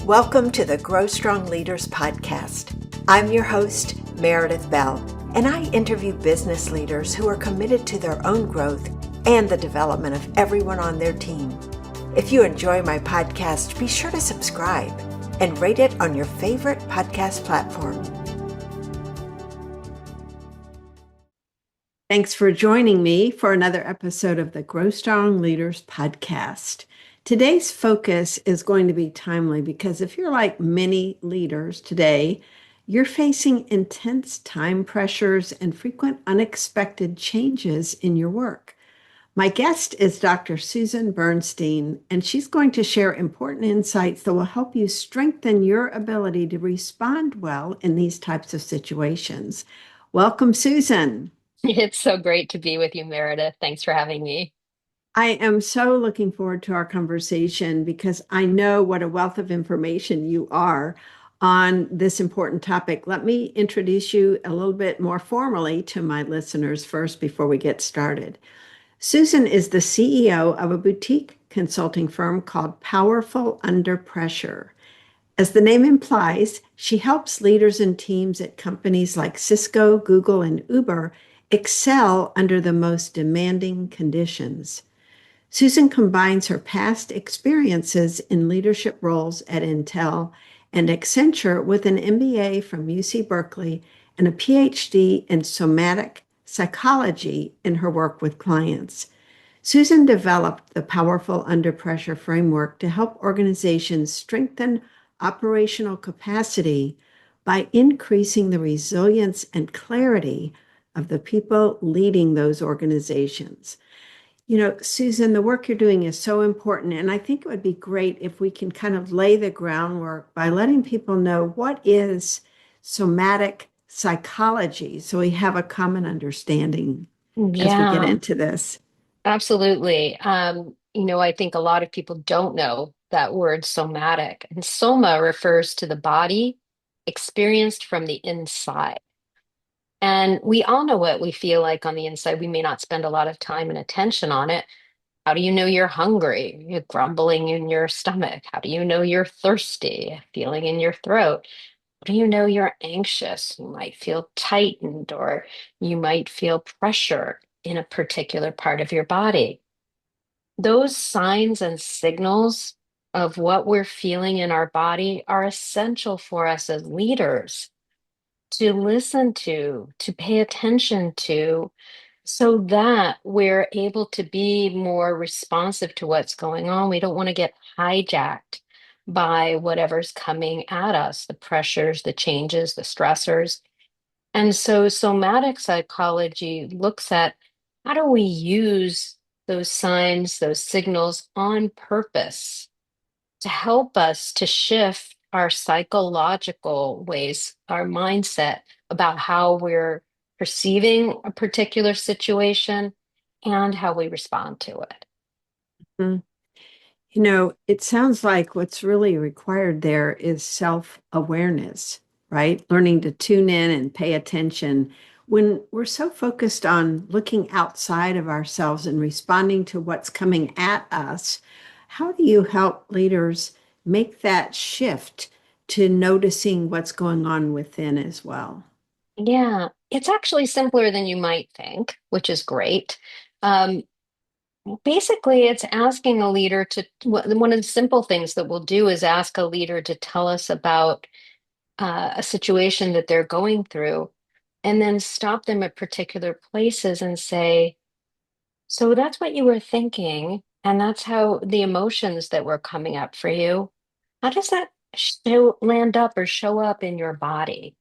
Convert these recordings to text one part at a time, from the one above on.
Welcome to the Grow Strong Leaders podcast. I'm your host, Meredith Bell, and I interview business leaders who are committed to their own growth and the development of everyone on their team. If you enjoy my podcast, be sure to subscribe and rate it on your favorite podcast platform. Thanks for joining me for another episode of the Grow Strong Leaders podcast. Today's focus is going to be timely because if you're like many leaders today, you're facing intense time pressures and frequent unexpected changes in your work. My guest is Dr. Susan Bernstein, and she's going to share important insights that will help you strengthen your ability to respond well in these types of situations. Welcome, Susan. It's so great to be with you, Meredith. Thanks for having me. I am so looking forward to our conversation because I know what a wealth of information you are on this important topic. Let me introduce you a little bit more formally to my listeners first before we get started. Susan is the CEO of a boutique consulting firm called Powerful Under Pressure. As the name implies, she helps leaders and teams at companies like Cisco, Google, and Uber excel under the most demanding conditions. Susan combines her past experiences in leadership roles at Intel and Accenture with an MBA from UC Berkeley and a PhD in somatic psychology in her work with clients. Susan developed the Powerful Under Pressure framework to help organizations strengthen operational capacity by increasing the resilience and clarity of the people leading those organizations. You know, Susan, the work you're doing is so important, and I think it would be great if we can kind of lay the groundwork by letting people know what is somatic psychology so we have a common understanding as we get Yeah, into this. absolutely. I think a lot of people don't know that word somatic. And soma refers to the body experienced from the inside. And we all know what we feel like on the inside. We may not spend a lot of time and attention on it. How do you know you're hungry? You're grumbling in your stomach. How do you know you're thirsty? Feeling in your throat. Do you know you're anxious? You might feel tightened or you might feel pressure in a particular part of your body. Those signs and signals of what we're feeling in our body are essential for us as leaders to listen to pay attention to, so that we're able to be more responsive to what's going on. We don't want to get hijacked by whatever's coming at us, the pressures, the changes, the stressors. And so somatic psychology looks at how do we use those signs, those signals on purpose to help us to shift our psychological ways, our mindset about how we're perceiving a particular situation and how we respond to it. Mm. You know, it sounds like what's really required there is self-awareness, right? Learning to tune in and pay attention. When we're so focused on looking outside of ourselves and responding to what's coming at us, how do you help leaders make that shift to noticing what's going on within as well? Yeah, it's actually simpler than you might think, which is great. Um, Basically, it's asking a leader to, one of the simple things that we'll do is ask a leader to tell us about a situation that they're going through, and then stop them at particular places and say, so that's what you were thinking, and that's how the emotions that were coming up for you. How does that land up or show up in your body?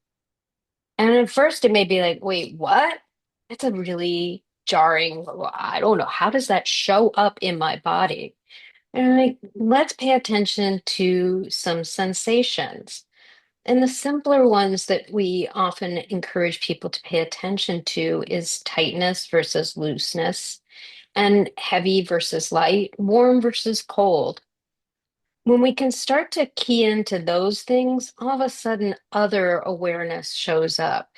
And at first, it may be like, wait, what? That's a really jarring, I don't know. How does that show up in my body? And like, let's pay attention to some sensations. And the simpler ones that we often encourage people to pay attention to is tightness versus looseness, and heavy versus light, warm versus cold. When we can start to key into those things, all of a sudden other awareness shows up.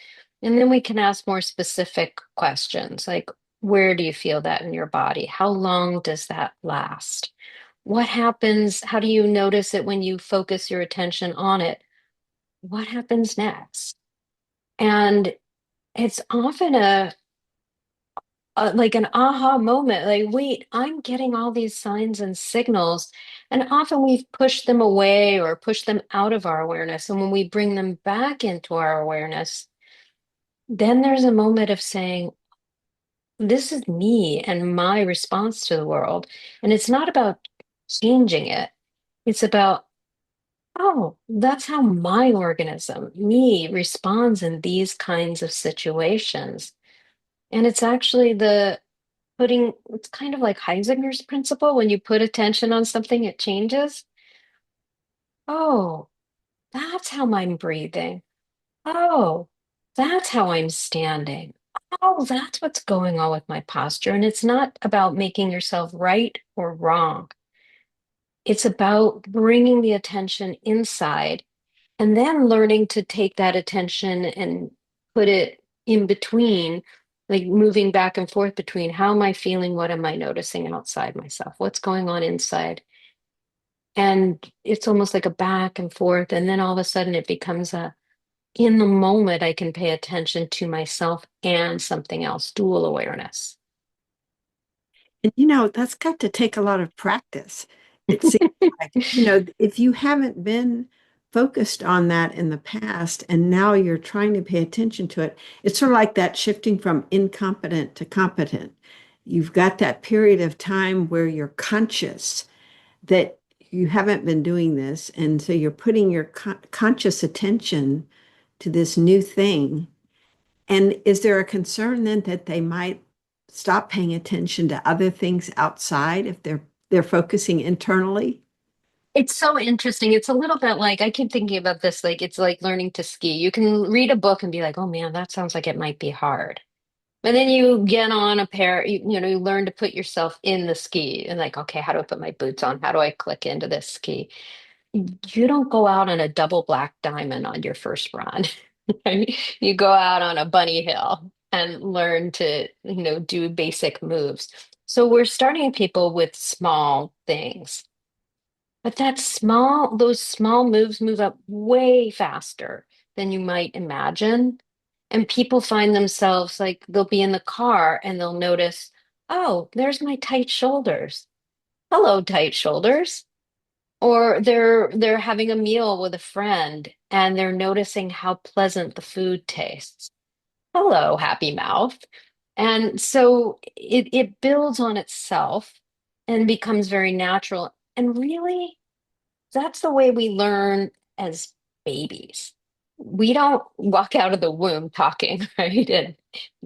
And then we can ask more specific questions like, where do you feel that in your body? How long does that last? What happens? How do you notice it when you focus your attention on it? What happens next? And it's often like an aha moment, like, wait, I'm getting all these signs and signals. And often we've pushed them away or pushed them out of our awareness. And when we bring them back into our awareness, then there's a moment of saying, this is me and my response to the world. And it's not about changing it. It's about, oh, that's how my organism, me, responds in these kinds of situations. And it's actually it's kind of like Heisinger's principle. When you put attention on something, it changes. Oh, that's how I'm breathing. Oh, that's how I'm standing. Oh, that's what's going on with my posture. And it's not about making yourself right or wrong. It's about bringing the attention inside and then learning to take that attention and put it in between, like moving back and forth between how am I feeling? What am I noticing outside myself? What's going on inside? And it's almost like a back and forth. And then all of a sudden it becomes in the moment, I can pay attention to myself and something else, dual awareness. And that's got to take a lot of practice. It seems like, if you haven't been focused on that in the past and now you're trying to pay attention to it, it's sort of like that shifting from incompetent to competent. You've got that period of time where you're conscious that you haven't been doing this. And so you're putting your conscious attention to this new thing. And is there a concern then that they might stop paying attention to other things outside if they're focusing internally? It's so interesting. It's a little bit like I keep thinking about this, like it's like learning to ski. You can read a book and be like, oh man, that sounds like it might be hard. And then you get on a pair, you learn to put yourself in the ski and like, okay, how do I put my boots on? How do I click into this ski? You don't go out on a double black diamond on your first run. Right? You go out on a bunny hill and learn to, do basic moves. So we're starting people with small things. But those small moves move up way faster than you might imagine. And people find themselves like they'll be in the car and they'll notice, oh, there's my tight shoulders. Hello, tight shoulders. Or they're having a meal with a friend and they're noticing how pleasant the food tastes. Hello, happy mouth. And so it builds on itself and becomes very natural. And really, that's the way we learn as babies. We don't walk out of the womb talking, right? And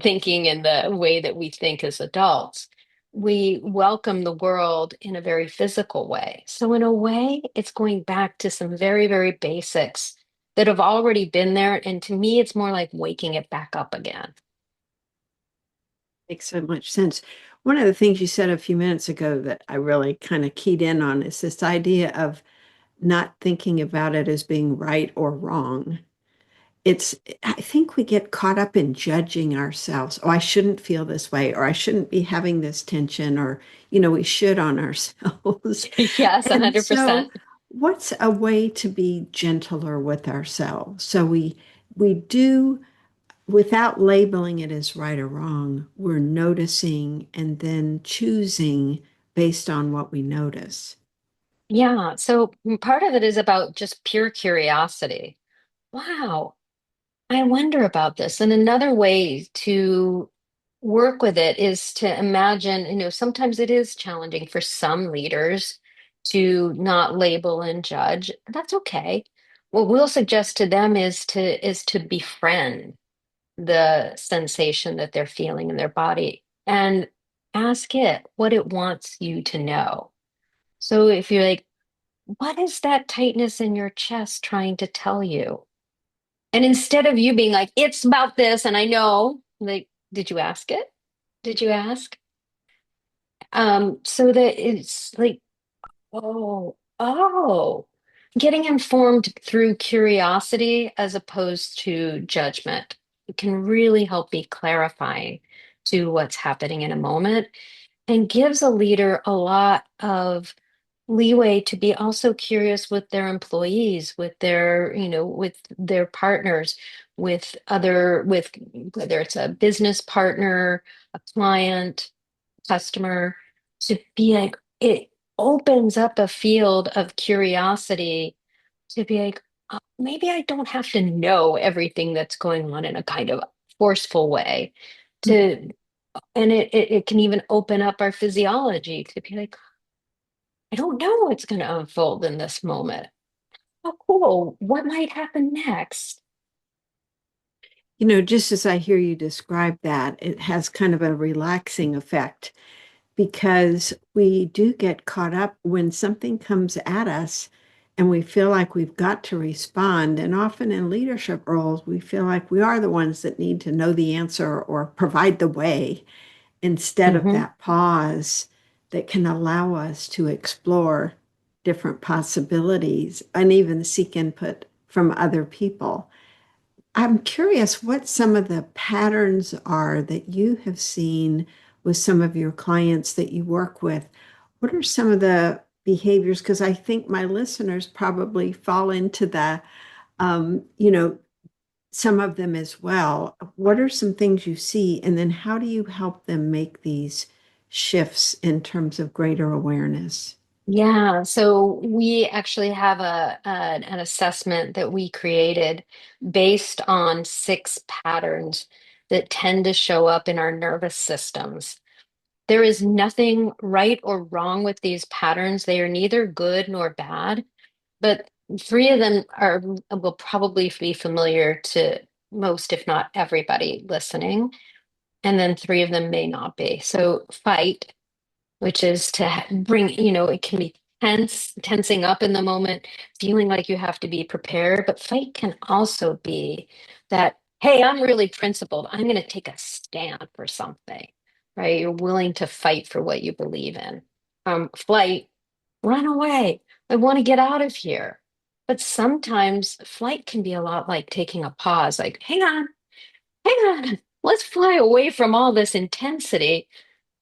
thinking in the way that we think as adults. We welcome the world in a very physical way. So, in a way, it's going back to some very, very basics that have already been there. And to me, it's more like waking it back up again. Makes so much sense. One of the things you said a few minutes ago that I really kind of keyed in on is this idea of not thinking about it as being right or wrong. It's, I think we get caught up in judging ourselves. Oh, I shouldn't feel this way, or I shouldn't be having this tension, or, we should on ourselves. Yes, And so, 100%. what's a way to be gentler with ourselves? So we do, without labeling it as right or wrong, we're noticing and then choosing based on what we notice. Yeah. So part of it is about just pure curiosity. Wow, I wonder about this. And another way to work with it is to imagine, sometimes it is challenging for some leaders to not label and judge. That's okay. What we'll suggest to them is to befriend the sensation that they're feeling in their body and ask it what it wants you to know. So if you're like, what is that tightness in your chest trying to tell you? And instead of you being like, it's about this, and I know, like, did you ask it? Did you ask? So that it's like, oh, getting informed through curiosity as opposed to judgment can really help be clarifying to what's happening in a moment and gives a leader a lot of leeway to be also curious with their employees, with their, with their partners, with whether it's a business partner, a client, customer, to be like, it opens up a field of curiosity to be like, maybe I don't have to know everything that's going on in a kind of forceful way to, and it can even open up our physiology to be like, I don't know what's going to unfold in this moment. Oh, cool. What might happen next? Just as I hear you describe that, it has kind of a relaxing effect because we do get caught up when something comes at us and we feel like we've got to respond. And often in leadership roles, we feel like we are the ones that need to know the answer or provide the way instead of Hmm. that pause that can allow us to explore different possibilities and even seek input from other people. I'm curious what some of the patterns are that you have seen with some of your clients that you work with. What are some of the behaviors? Because I think my listeners probably fall into the, um, you know, some of them as well. What are some things you see? And then how do you help them make these shifts in terms of greater awareness? Yeah, so we actually have an assessment that we created based on 6 patterns that tend to show up in our nervous systems. There is nothing right or wrong with these patterns. They are neither good nor bad, but 3 of them will probably be familiar to most, if not everybody listening, and then 3 of them may not be. So fight, which is to bring, it can be tensing up in the moment, feeling like you have to be prepared. But fight can also be that, hey, I'm really principled. I'm going to take a stand for something, right? You're willing to fight for what you believe in. Flight, run away. I want to get out of here. But sometimes flight can be a lot like taking a pause, like, hang on, let's fly away from all this intensity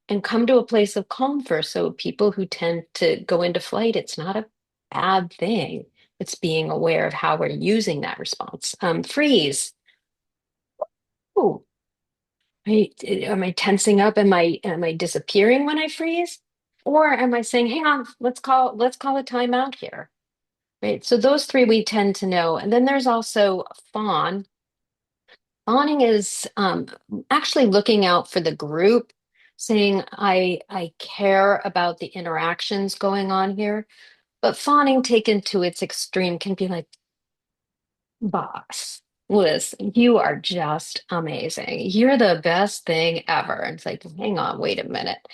and come to a place of calm first. So people who tend to go into flight, it's not a bad thing. It's being aware of how we're using that response. Freeze. Oh, am I tensing up? Am I disappearing when I freeze? Or am I saying, hang on, let's call a timeout here. Right. So those 3 we tend to know. And then there's also fawn. Fawning is actually looking out for the group, saying, I care about the interactions going on here. But fawning taken to its extreme can be like, boss, Liz, you are just amazing. You're the best thing ever. And it's like, hang on, wait a minute.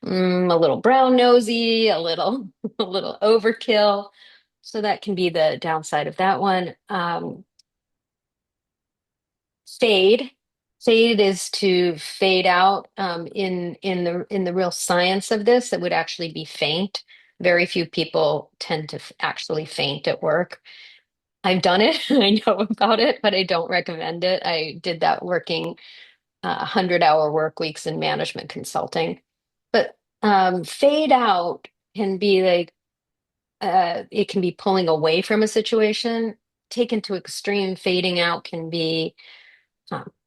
A little brown nosy, a little, a little overkill. So that can be the downside of that one. Fade. Fade is to fade out. In the real science of this, it would actually be faint. Very few people tend to actually faint at work. I've done it. I know about it, but I don't recommend it. I did that working 100-hour work weeks in management consulting. But fade out can be like it can be pulling away from a situation. Taken to extreme, fading out can be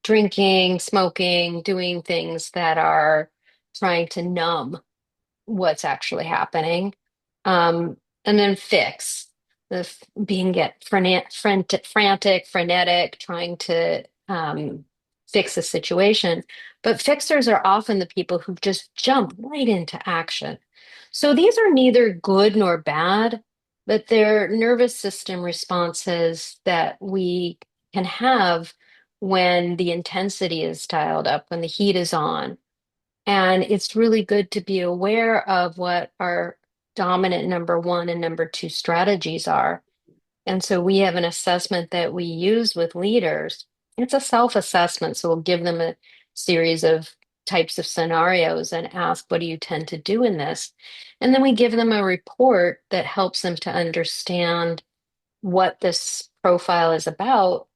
drinking, smoking, doing things that are trying to numb what's actually happening. And then fix being get frantic, frenetic, trying to fix a situation. But fixers are often the people who just jump right into action. So these are neither good nor bad, but they're nervous system responses that we can have when the intensity is dialed up, when the heat is on. And it's really good to be aware of what our dominant number 1 and number 2 strategies are. And so we have an assessment that we use with leaders. It's a self-assessment. So we'll give them a series of types of scenarios and ask, what do you tend to do in this? And then we give them a report that helps them to understand what this profile is about,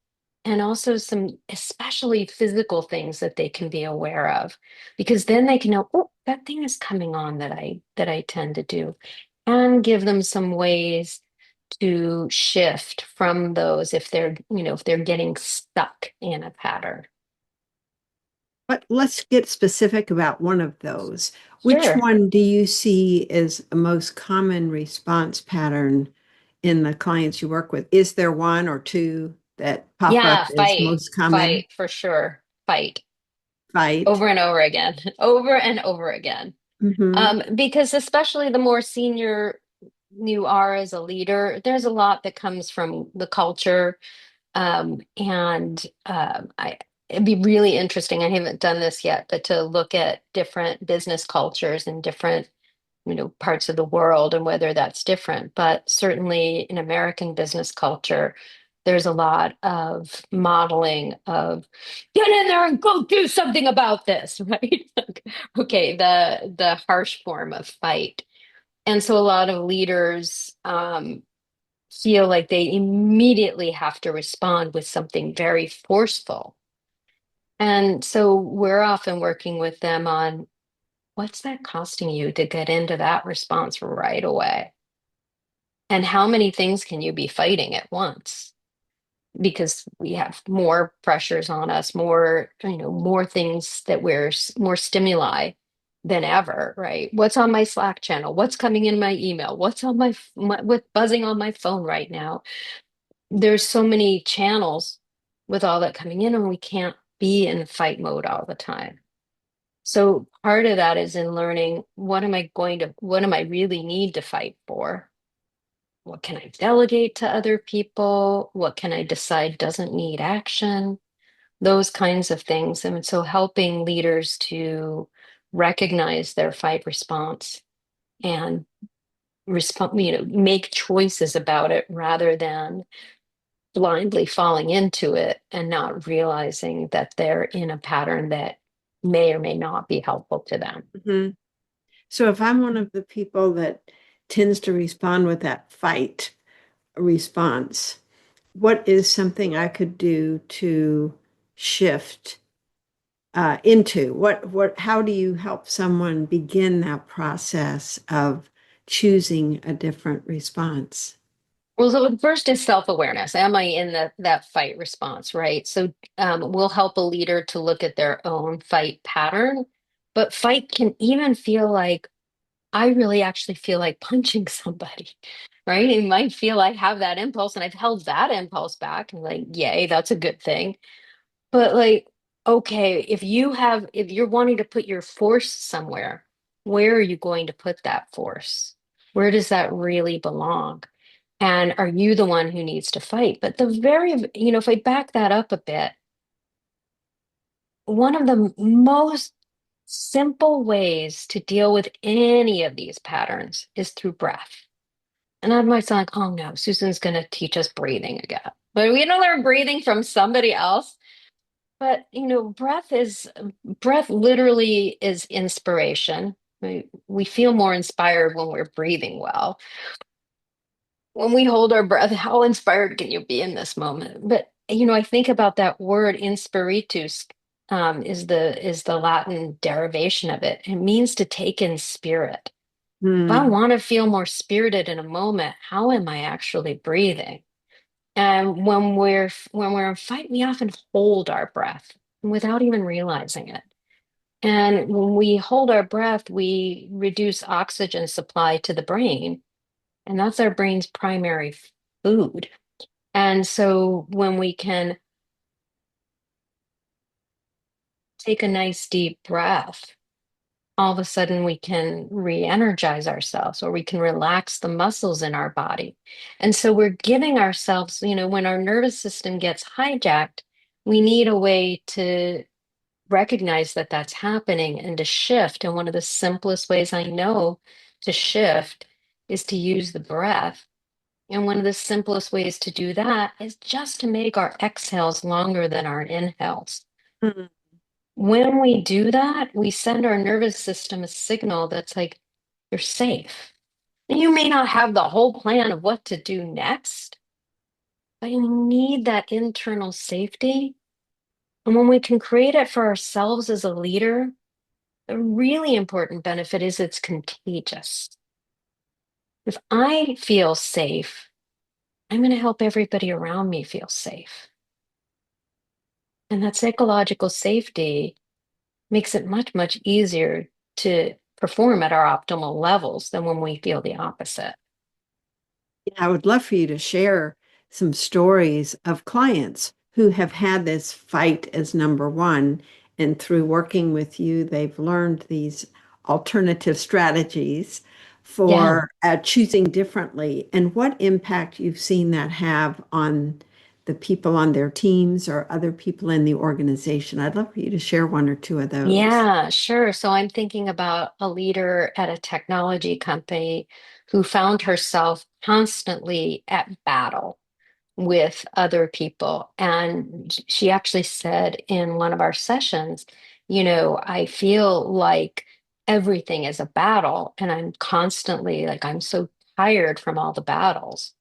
and also some especially physical things that they can be aware of, because then they can know, oh, that thing is coming on that I tend to do. and give them some ways to shift from those if if they're getting stuck in a pattern. But let's get specific about one of those. Which Sure. one do you see as a most common response pattern in the clients you work with? Is there one or two that pop up Yeah, as fight, most common? fight for sure. Fight Fight. over and over again, over and over again. Hmm. Because especially the more senior you are as a leader, there's a lot that comes from the culture. And it'd be really interesting. I haven't done this yet, but to look at different business cultures in different, parts of the world and whether that's different. But certainly in American business culture, there's a lot of modeling of get in there and go do something about this, right? Okay, the harsh form of fight. And so a lot of leaders feel like they immediately have to respond with something very forceful. And so we're often working with them on what's that costing you to get into that response right away? And how many things can you be fighting at once? Because we have more pressures on us, more things that more stimuli than ever, right? What's on my Slack channel? What's coming in my email? What's on what's buzzing on my phone right now? There's so many channels with all that coming in, and we can't be in fight mode all the time. So part of that is in learning what am I really need to fight for? What can I delegate to other people? What can I decide doesn't need action? Those kinds of things. And so helping leaders to recognize their fight response and respond, make choices about it rather than blindly falling into it and not realizing that they're in a pattern that may or may not be helpful to them. Hmm. So if I'm one of the people that tends to respond with that fight response, what is something I could do to shift into how do you help someone begin that process of choosing a different response? Well, so first is self-awareness. Am I in that fight response, right? So we'll help a leader to look at their own fight pattern, but fight can even feel like I really actually feel like punching somebody, right? It might feel I have that impulse and I've held that impulse back and like, yay, that's a good thing. But like, okay, if you're wanting to put your force somewhere, where are you going to put that force? Where does that really belong? And are you the one who needs to fight? But if I back that up a bit, one of the most simple ways to deal with any of these patterns is through breath. And that might sound like, oh no, Susan's going to teach us breathing again. But we don't learn breathing from somebody else. But breath literally is inspiration. We feel more inspired when we're breathing well. When we hold our breath, how inspired can you be in this moment? But I think about that word inspiritus, is the Latin derivation of it. It means to take in spirit. If I Hmm. want to feel more spirited in a moment, how am I actually breathing? And when we're in fight, we often hold our breath without even realizing it. And when we hold our breath, we reduce oxygen supply to the brain, and that's our brain's primary food. And so when we can take a nice deep breath, all of a sudden we can re-energize ourselves or we can relax the muscles in our body. And so we're giving ourselves, when our nervous system gets hijacked, we need a way to recognize that that's happening and to shift. And one of the simplest ways I know to shift is to use the breath. And one of the simplest ways to do that is just to make our exhales longer than our inhales. Hmm. When we do that, we send our nervous system a signal that's like, you're safe. And you may not have the whole plan of what to do next, but you need that internal safety. And when we can create it for ourselves as a leader, a really important benefit is it's contagious. If I feel safe, I'm going to help everybody around me feel safe. And that psychological safety makes it much, much easier to perform at our optimal levels than when we feel the opposite. I would love for you to share some stories of clients who have had this fight as number one, and through working with you, they've learned these alternative strategies Yeah. for choosing differently, and what impact you've seen that have on the people on their teams or other people in the organization. I'd love for you to share one or two of those. Yeah, sure. So I'm thinking about a leader at a technology company who found herself constantly at battle with other people. And she actually said in one of our sessions, I feel like everything is a battle, and I'm constantly like, I'm so tired from all the battles.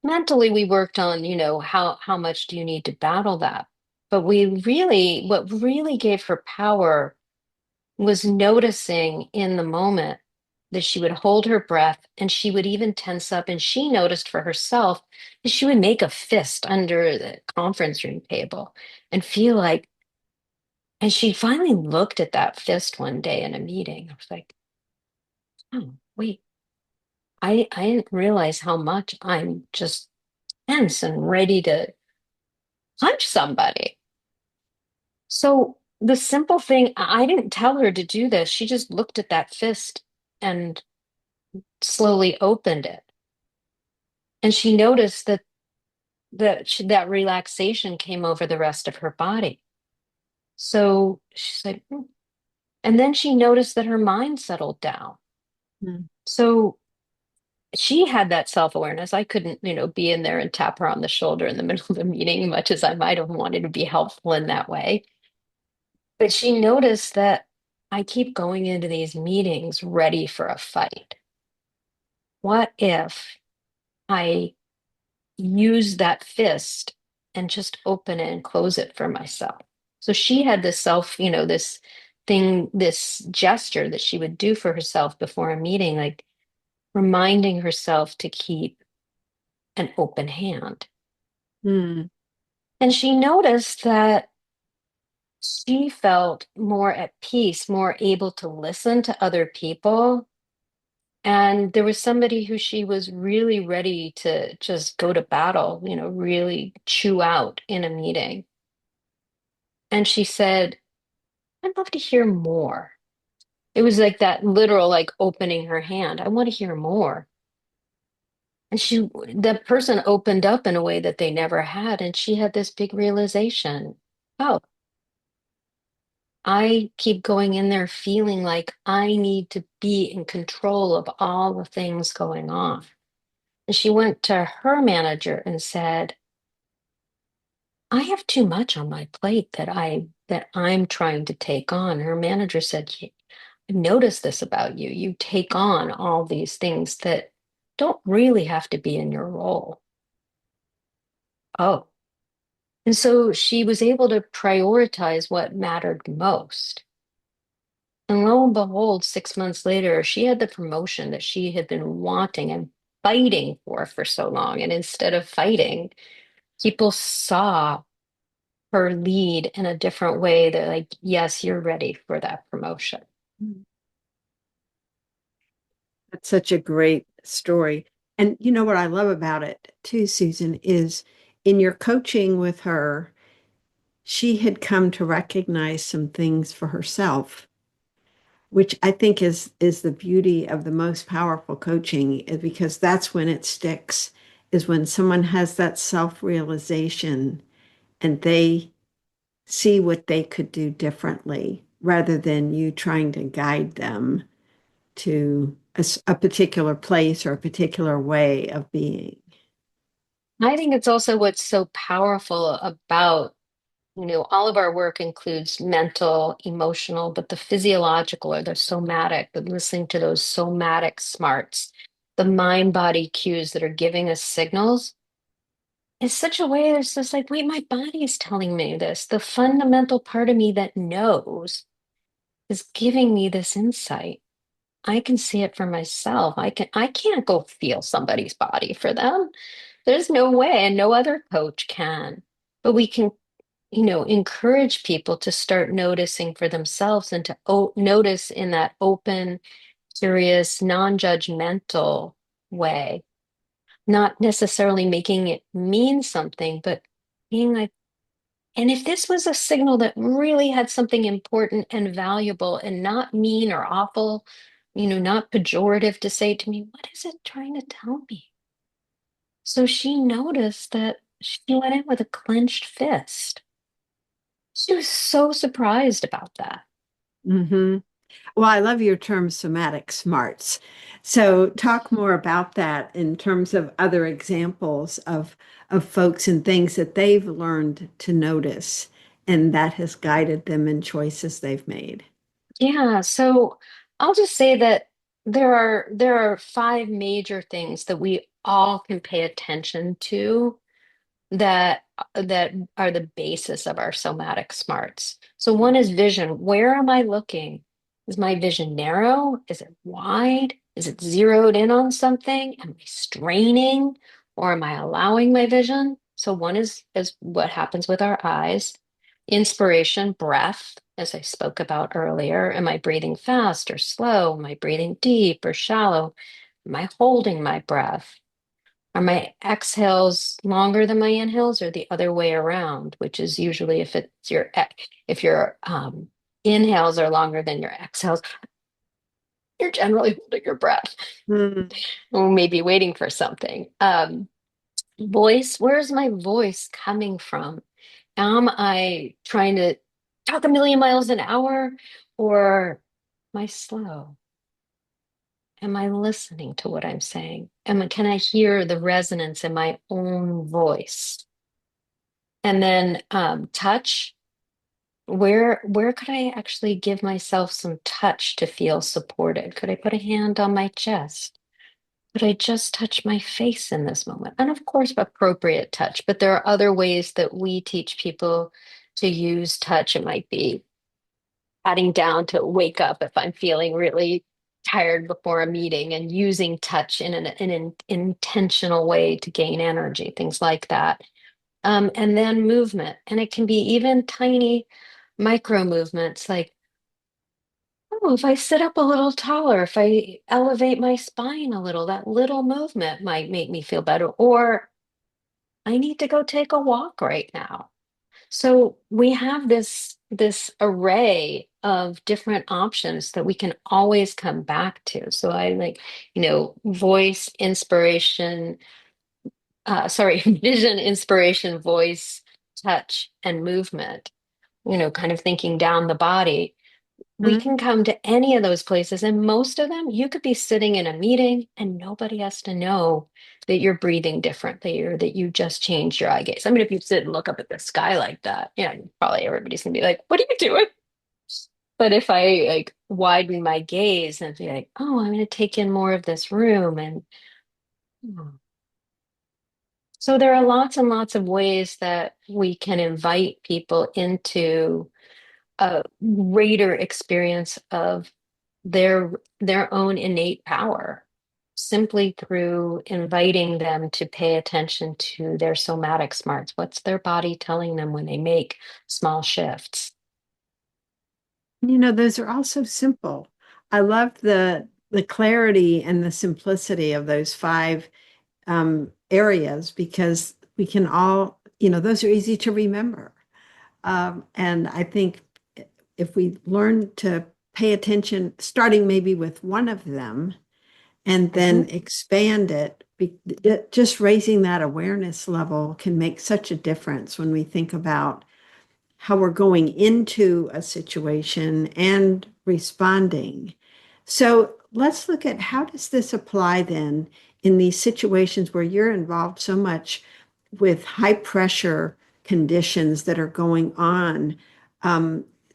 Mentally, we worked on, how much do you need to battle that? But what really gave her power was noticing in the moment that she would hold her breath and she would even tense up. And she noticed for herself that she would make a fist under the conference room table and feel like, and she finally looked at that fist one day in a meeting. I was like, oh, wait, I didn't realize how much I'm just tense and ready to punch somebody. So the simple thing, I didn't tell her to do this. She just looked at that fist and slowly opened it. And she noticed that relaxation came over the rest of her body. So she's like, "Hmm." And then she noticed that her mind settled down. Mm. So she had that self-awareness. I couldn't, be in there and tap her on the shoulder in the middle of the meeting, much as I might have wanted to be helpful in that way. But she noticed that I keep going into these meetings ready for a fight. What if I use that fist and just open it and close it for myself? So she had this this thing, this gesture that she would do for herself before a meeting, like reminding herself to keep an open hand. Mm. And she noticed that she felt more at peace, more able to listen to other people. And there was somebody who she was really ready to just go to battle, really chew out in a meeting. And she said, I'd love to hear more. It was like that literal, like opening her hand. I want to hear more. And the person opened up in a way that they never had. And she had this big realization. Oh, I keep going in there feeling like I need to be in control of all the things going on. And she went to her manager and said, I have too much on my plate that I'm trying to take on. Her manager said, I've noticed this about you. You take on all these things that don't really have to be in your role. Oh. And so she was able to prioritize what mattered most. And lo and behold, 6 months later, she had the promotion that she had been wanting and fighting for so long. And instead of fighting, people saw her lead in a different way. They're like, yes, you're ready for that promotion. That's such a great story. And you know what I love about it too, Susan, is in your coaching with her, she had come to recognize some things for herself, which I think is the beauty of the most powerful coaching, because that's when it sticks, is when someone has that self-realization and they see what they could do differently rather than you trying to guide them to a particular place or a particular way of being. I think it's also what's so powerful about, all of our work includes mental, emotional, but the physiological or the somatic, but listening to those somatic smarts, the mind body cues that are giving us signals in such a way that's just like, wait, my body is telling me this. The fundamental part of me that knows is giving me this insight. I can see it for myself. I can't go feel somebody's body for them. There's no way, and no other coach can. But we can, encourage people to start noticing for themselves and to notice in that open, curious, non-judgmental way, not necessarily making it mean something, but being like, and if this was a signal that really had something important and valuable and not mean or awful, not pejorative to say to me, what is it trying to tell me? So she noticed that she went in with a clenched fist. She was so surprised about that. Hmm. Well, I love your term somatic smarts. So talk more about that in terms of other examples of folks and things that they've learned to notice and that has guided them in choices they've made. Yeah, so I'll just say that there are five major things that we all can pay attention to that are the basis of our somatic smarts. So one is vision. Where am I looking? Is my vision narrow? Is it wide? Is it zeroed in on something? Am I straining or am I allowing my vision? So one is what happens with our eyes. Inspiration, breath, as I spoke about earlier. Am I breathing fast or slow? Am I breathing deep or shallow? Am I holding my breath? Are my exhales longer than my inhales or the other way around, which is usually if your inhales are longer than your exhales, you're generally holding your breath Mm. or maybe waiting for something. Voice, where's my voice coming from? Am I trying to talk a million miles an hour or am I slow? Am I listening to what I'm saying? Can I hear the resonance in my own voice? And then touch, where could I actually give myself some touch to feel supported? Could I put a hand on my chest? Could I just touch my face in this moment? And of course, appropriate touch, but there are other ways that we teach people to use touch. It might be patting down to wake up if I'm feeling really tired before a meeting and using touch in an intentional way to gain energy, things like that. And then movement. And it can be even tiny micro movements like, oh, if I sit up a little taller, if I elevate my spine a little, that little movement might make me feel better. Or I need to go take a walk right now. So we have this array of different options that we can always come back to. So I like, voice, inspiration, vision, inspiration, voice, touch, and movement, kind of thinking down the body. We can come to any of those places, and most of them, you could be sitting in a meeting and nobody has to know that you're breathing differently or that you just changed your eye gaze. I mean, if you sit and look up at the sky like that, probably everybody's gonna be like, "What are you doing?" But if I like widen my gaze and be like, "Oh, I'm gonna take in more of this room," and so there are lots and lots of ways that we can invite people into a greater experience of their own innate power simply through inviting them to pay attention to their somatic smarts. What's their body telling them when they make small shifts? Those are all so simple. I love the clarity and the simplicity of those five areas because we can all, those are easy to remember. And I think if we learn to pay attention, starting maybe with one of them and Mhm. then expand it, just raising that awareness level can make such a difference when we think about how we're going into a situation and responding. So let's look at how does this apply then in these situations where you're involved so much with high pressure conditions that are going on.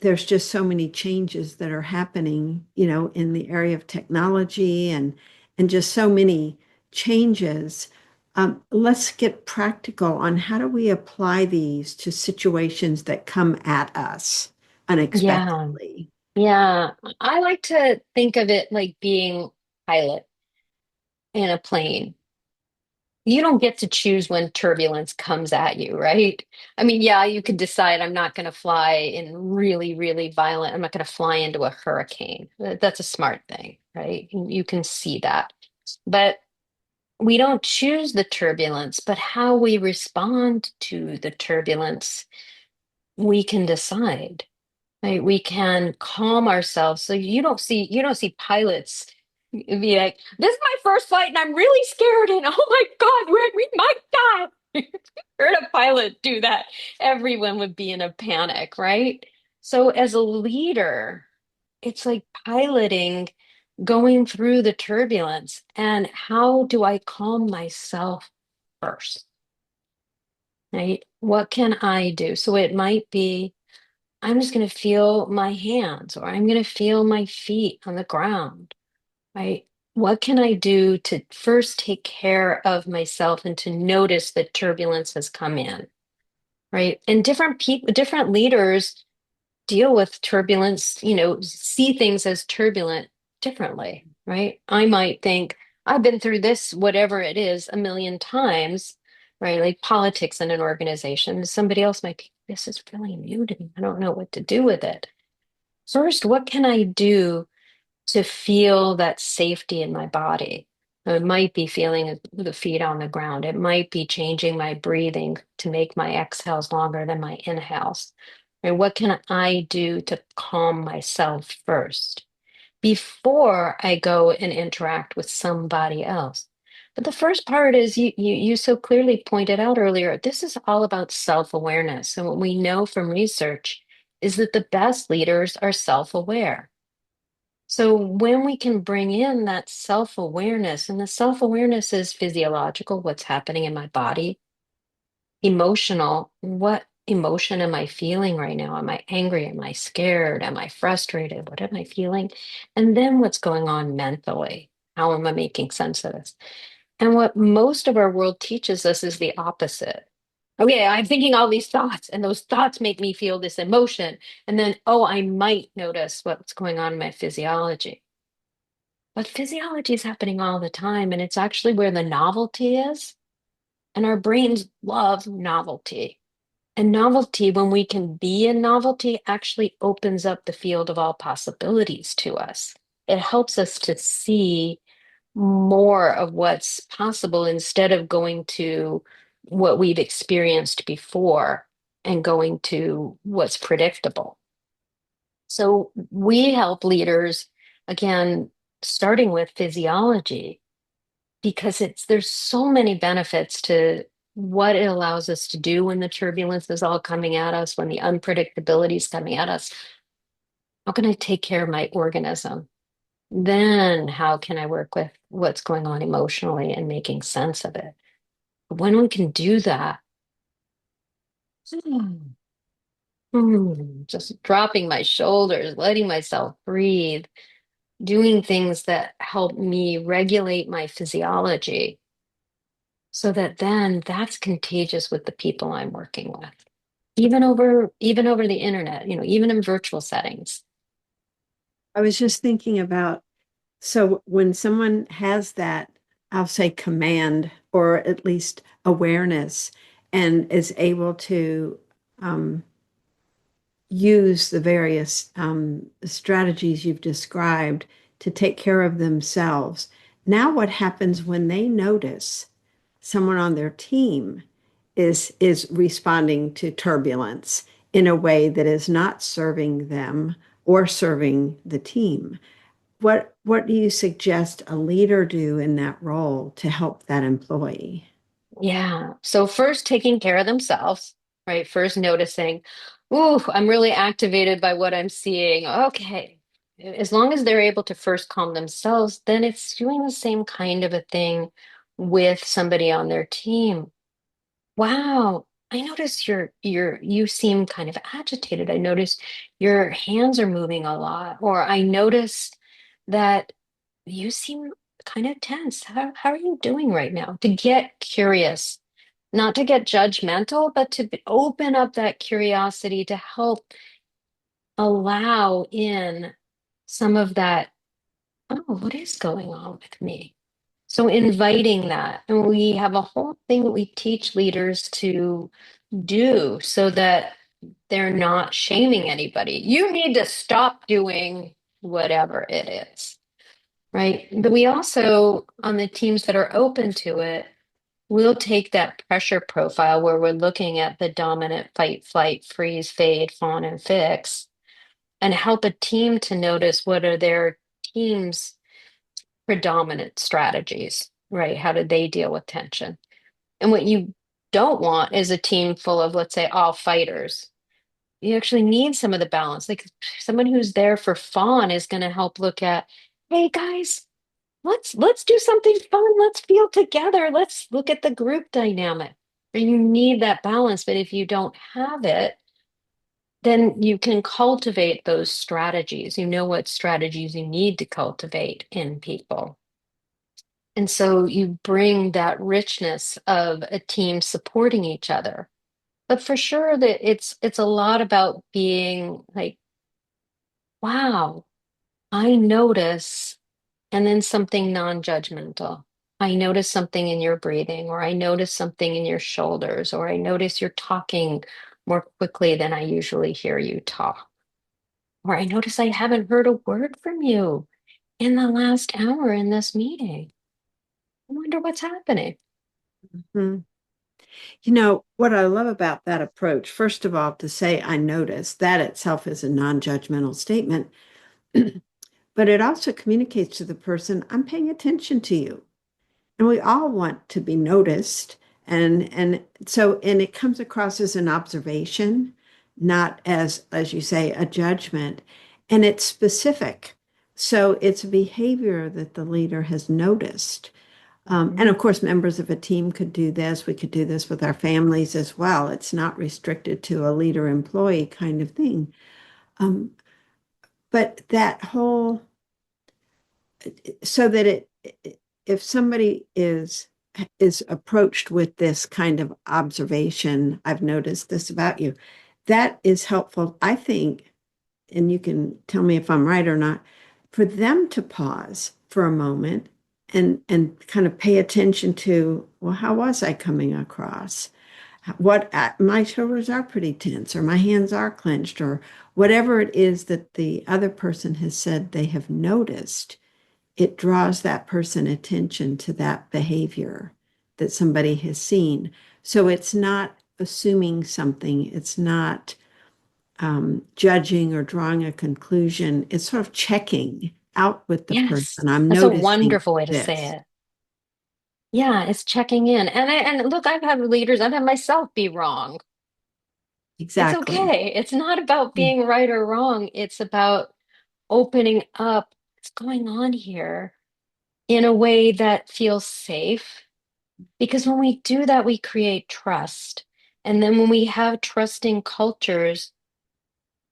There's just so many changes that are happening, in the area of technology and just so many changes. Let's get practical on how do we apply these to situations that come at us Yeah. unexpectedly. Yeah, I like to think of it like being pilot in a plane. You don't get to choose when turbulence comes at you, right? I mean, yeah, you could decide I'm not going to fly in really, really violent, I'm not going to fly into a hurricane. That's a smart thing, right? You can see that. But we don't choose the turbulence, but how we respond to the turbulence, we can decide. Right? We can calm ourselves. So you don't see pilots be like, this is my first flight and I'm really scared and oh my God, we might die. Heard a pilot do that, everyone would be in a panic, right? So as a leader, it's like piloting, going through the turbulence. And how do I calm myself first? Right? What can I do? So it might be I'm just going to feel my hands or I'm going to feel my feet on the ground, right? What can I do to first take care of myself and to notice that turbulence has come in, right? And different people, different leaders deal with turbulence, see things as turbulent differently, right? I might think, I've been through this, whatever it is, a million times, right? Like politics in an organization. Somebody else might be, this is really new to me. I don't know what to do with it. First, what can I do to feel that safety in my body? It might be feeling the feet on the ground. It might be changing my breathing to make my exhales longer than my inhales. And what can I do to calm myself first before I go and interact with somebody else? But the first part is you so clearly pointed out earlier, this is all about self-awareness. And what we know from research is that the best leaders are self-aware. So when we can bring in that self-awareness, and the self-awareness is physiological, what's happening in my body, emotional, what emotion am I feeling right now? Am I angry? Am I scared? Am I frustrated? What am I feeling? And then what's going on mentally? How am I making sense of this? And what most of our world teaches us is the opposite. Okay, I'm thinking all these thoughts, and those thoughts make me feel this emotion. And then, oh, I might notice what's going on in my physiology. But physiology is happening all the time, and it's actually where the novelty is. And our brains love novelty. And novelty, when we can be in novelty, actually opens up the field of all possibilities to us. It helps us to see more of what's possible instead of going to what we've experienced before and going to what's predictable. So we help leaders, again, starting with physiology, because there's so many benefits to what it allows us to do when the turbulence is all coming at us, when the unpredictability is coming at us. How can I take care of my organism? Then how can I work with what's going on emotionally and making sense of it? When we can do that, just dropping my shoulders, letting myself breathe, doing things that help me regulate my physiology so that then that's contagious with the people I'm working with. Even over the internet, even in virtual settings. I was just thinking about, so when someone has that, I'll say command or at least awareness and is able to um, use the various strategies you've described to take care of themselves. Now, what happens when they notice someone on their team is responding to turbulence in a way that is not serving them or serving the team? What do you suggest a leader do in that role to help that employee? Yeah. So first taking care of themselves, right? First noticing, ooh, I'm really activated by what I'm seeing. Okay. As long as they're able to first calm themselves, then it's doing the same kind of a thing with somebody on their team. Wow, I notice you seem kind of agitated. I notice your hands are moving a lot, or I notice that you seem kind of tense. How are you doing right now? To get curious, not to get judgmental, but to open up that curiosity to help allow in some of that, oh, what is going on with me? So inviting that, and we have a whole thing that we teach leaders to do so that they're not shaming anybody. You need to stop doing whatever it is, right? But we also, on the teams that are open to it, we'll take that pressure profile where we're looking at the dominant fight, flight, freeze, fade, fawn, and fix, and help a team to notice what are their team's predominant strategies, right? How do they deal with tension? And what you don't want is a team full of, let's say, all fighters. You actually need some of the balance. Like someone who's there for fun is going to help look at, hey guys, let's do something fun. Let's feel together. Let's look at the group dynamic. And you need that balance, but if you don't have it, then you can cultivate those strategies. You know what strategies you need to cultivate in people. And so you bring that richness of a team supporting each other. But for sure that it's a lot about being like, wow, I notice, and then something non-judgmental. I notice something in your breathing, or I notice something in your shoulders, or I notice you're talking more quickly than I usually hear you talk. Or I notice I haven't heard a word from you in the last hour in this meeting. I wonder what's happening. Mhm. What I love about that approach, first of all, to say I notice, that itself is a non-judgmental statement, but it also communicates to the person, I'm paying attention to you. And we all want to be noticed. And it comes across as an observation, not as you say, a judgment. And it's specific. So it's a behavior that the leader has noticed. And Mhm. of course, members of a team could do this. We could do this with our families as well. It's not restricted to a leader employee kind of thing. Um, but that whole, so that if somebody is approached with this kind of observation, I've noticed this about you, that is helpful, I think, and you can tell me if I'm right or not, for them to pause for a moment and kind of pay attention to, well, how was I coming across? What my shoulders are pretty tense, or my hands are clenched, or whatever it is that the other person has said they have noticed. It draws that person attention to that behavior that somebody has seen. So it's not assuming something, it's not judging or drawing a conclusion. It's sort of checking out with the Yes, person. I'm that's a noticing wonderful way to say this. it. Yeah, it's checking in. And look, I've had leaders, I've had myself be wrong. It's Exactly. okay. It's not about being right or wrong. It's about opening up what's going on here in a way that feels safe. Because when we do that, we create trust. And then when we have trusting cultures,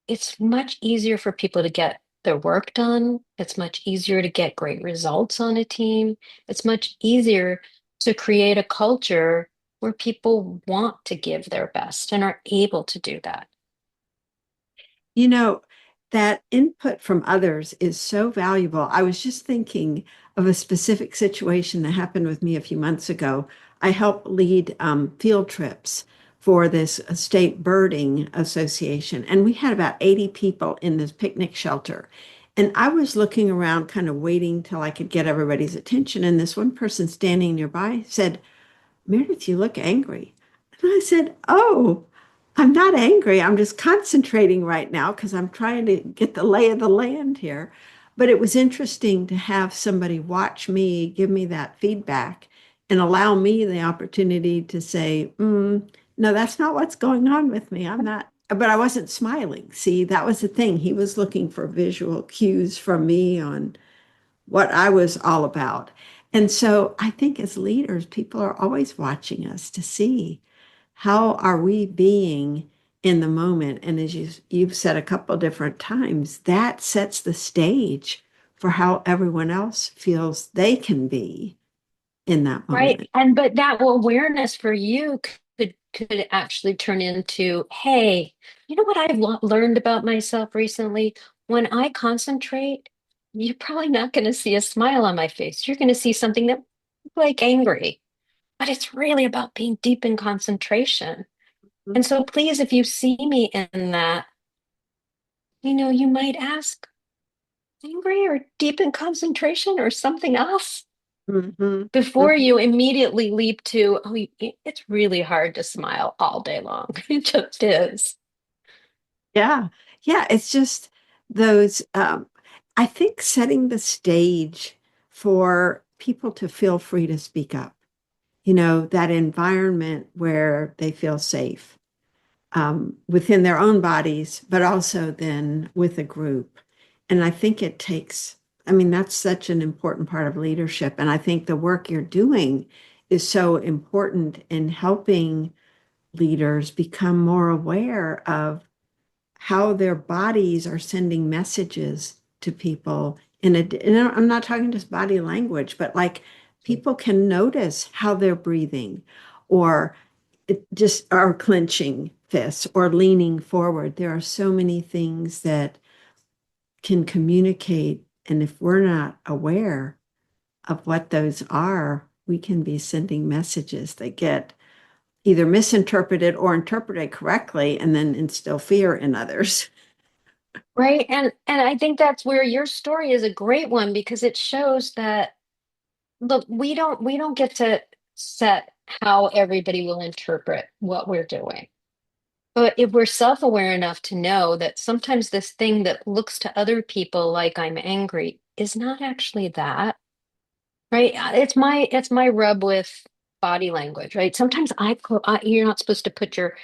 it's much easier for people to get their work done. It's much easier to get great results on a team. It's much easier to create a culture where people want to give their best and are able to do that. You know, that input from others is so valuable. I was just thinking of a specific situation that happened with me a few months ago. I helped lead field trips for this state birding association, and we had about 80 people in this picnic shelter. And I was looking around, kind of waiting till I could get everybody's attention. And this one person standing nearby said, Meredith, you look angry. And I said, Oh, I'm not angry. I'm just concentrating right now because I'm trying to get the lay of the land here. But it was interesting to have somebody watch me, give me that feedback, and allow me the opportunity to say, No, that's not what's going on with me. I'm not. But I wasn't smiling. See, that was the thing. He was looking for visual cues from me on what I was all about. And so I think as leaders, people are always watching us to see how are we being in the moment. And as you've said a couple different times, that sets the stage for how everyone else feels they can be in that Right. moment. And but that awareness for you could actually turn into, hey, you know what I've learned about myself recently? When I concentrate, you're probably not going to see a smile on my face. You're going to see something that like angry, but it's really about being deep in concentration. And so please, if you see me in that, you might ask, angry or deep in concentration or something else Mhm. before Mhm. you immediately leap to, oh, it's really hard to smile all day long. It just is. Yeah. Yeah. It's just those, I think setting the stage for people to feel free to speak up, that environment where they feel safe, within their own bodies, but also then with a group. And I think it takes, I mean, that's such an important part of leadership. And I think the work you're doing is so important in helping leaders become more aware of how their bodies are sending messages to people. And I'm not talking just body language, but like people can notice how they're breathing or it just are clenching fists or leaning forward. There are so many things that can communicate. And if we're not aware of what those are, we can be sending messages that get either misinterpreted or interpreted correctly and then instill fear in others. Right. And I think that's where your story is a great one because it shows that look, we don't get to set how everybody will interpret what we're doing. But if we're self-aware enough to know that sometimes this thing that looks to other people like I'm angry is not actually that, right? It's my rub with body language, right? Sometimes you're not supposed to put your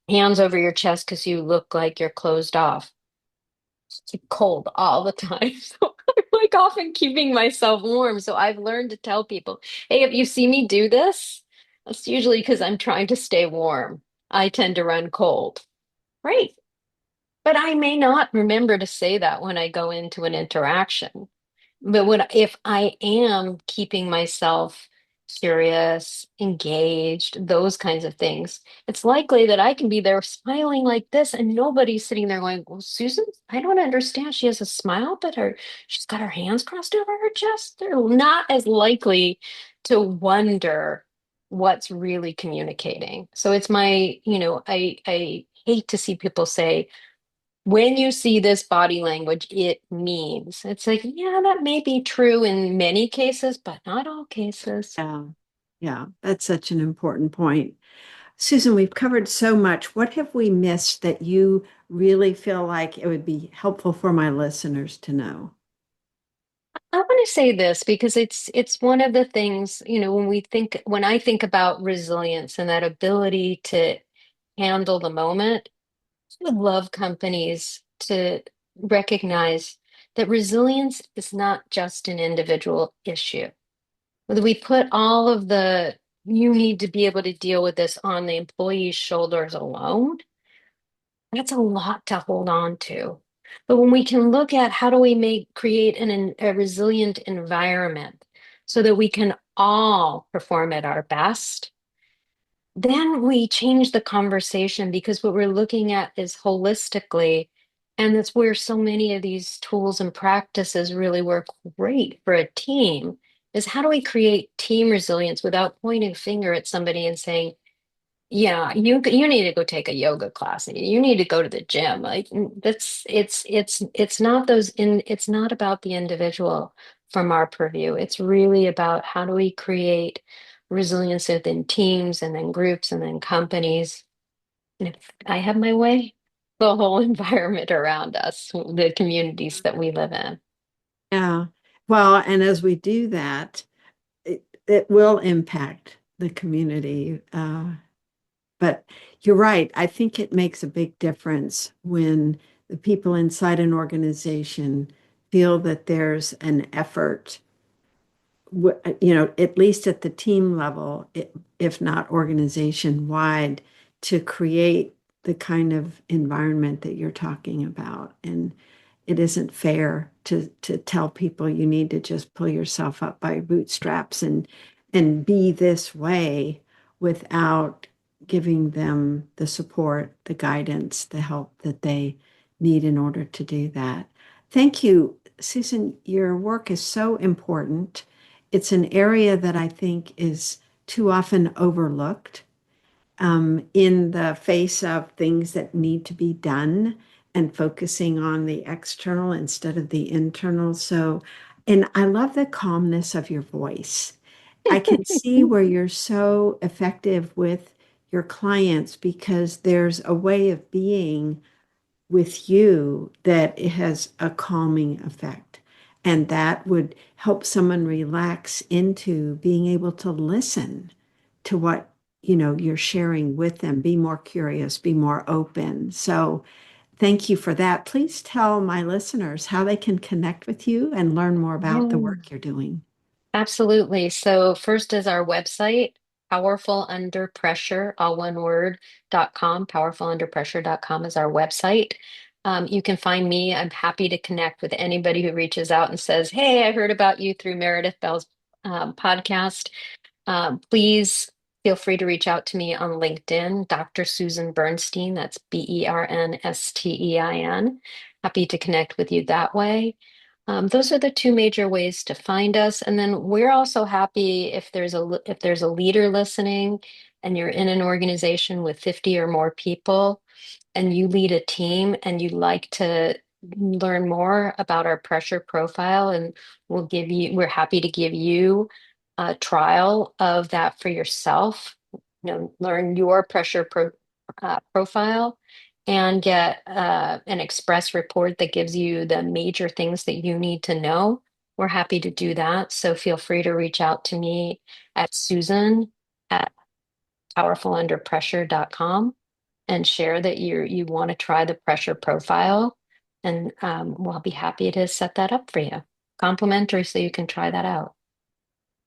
hands over your chest because you look like you're closed off. It's cold all the time. So I'm like often keeping myself warm. So I've learned to tell people, hey, if you see me do this, that's usually because I'm trying to stay warm. I tend to run cold. Right. But I may not remember to say that when I go into an interaction. But if I am keeping myself curious, engaged, those kinds of things, it's likely that I can be there smiling like this and nobody's sitting there going, well, Susan, I don't understand. She has a smile, but she's got her hands crossed over her chest. They're not as likely to wonder what's really communicating. So it's I hate to see people say, when you see this body language, it means. It's like, yeah, that may be true in many cases, but not all cases. Yeah. Yeah. That's such an important point. Susan, we've covered so much. What have we missed that you really feel like it would be helpful for my listeners to know? I want to say this because it's one of the things, when I think about resilience and that ability to handle the moment, I would love companies to recognize that resilience is not just an individual issue. Whether we put all of the you need to be able to deal with this on the employee's shoulders alone, that's a lot to hold on to. But when we can look at how do we create a resilient environment so that we can all perform at our best, then we change the conversation because what we're looking at is holistically, and that's where so many of these tools and practices really work great for a team, is how do we create team resilience without pointing a finger at somebody and saying, yeah, you need to go take a yoga class. You need to go to the gym. Like that's it's not it's not about the individual from our purview. It's really about how do we create resilience within teams and then groups and then companies. And if I have my way, the whole environment around us, the communities that we live in. Yeah. Well, and as we do that, it will impact the community. But you're right. I think it makes a big difference when the people inside an organization feel that there's an effort, at least at the team level, if not organization wide, to create the kind of environment that you're talking about. And it isn't fair to tell people you need to just pull yourself up by bootstraps and be this way without giving them the support, the guidance, the help that they need in order to do that. Thank you, Susan. Your work is so important. It's an area that I think is too often overlooked in the face of things that need to be done and focusing on the external instead of the internal. So, and I love the calmness of your voice. I can see where you're so effective with your clients because there's a way of being with you that it has a calming effect. And that would help someone relax into being able to listen to what, you're sharing with them, be more curious, be more open. So thank you for that. Please tell my listeners how they can connect with you and learn more about the Yeah. work you're doing. Absolutely. So first is our website, powerfulunderpressure, all one word, .com. Powerfulunderpressure.com is our website. You can find me. I'm happy to connect with anybody who reaches out and says, "Hey, I heard about you through Meredith Bell's podcast." Please feel free to reach out to me on LinkedIn, Dr. Susan Bernstein. That's Bernstein. Happy to connect with you that way. Those are the two major ways to find us. And then we're also happy if there's a leader listening and you're in an organization with 50 or more people and you lead a team and you'd like to learn more about our pressure profile, and we're happy to give you a trial of that for yourself. Learn your profile and get an express report that gives you the major things that you need to know. We're happy to do that. So feel free to reach out to me at Susan at powerfulunderpressure.com and share that you want to try the pressure profile. And we'll be happy to set that up for you. Complimentary, so you can try that out.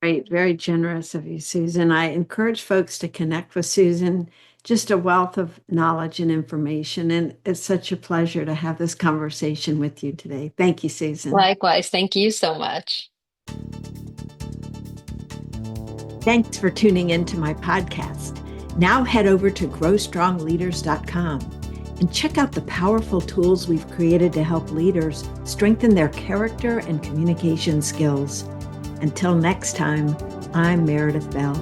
Great, very generous of you, Susan. I encourage folks to connect with Susan, just a wealth of knowledge and information. And it's such a pleasure to have this conversation with you today. Thank you, Susan. Likewise, thank you so much. Thanks for tuning in to my podcast. Now head over to growstrongleaders.com and check out the powerful tools we've created to help leaders strengthen their character and communication skills. Until next time, I'm Meredith Bell.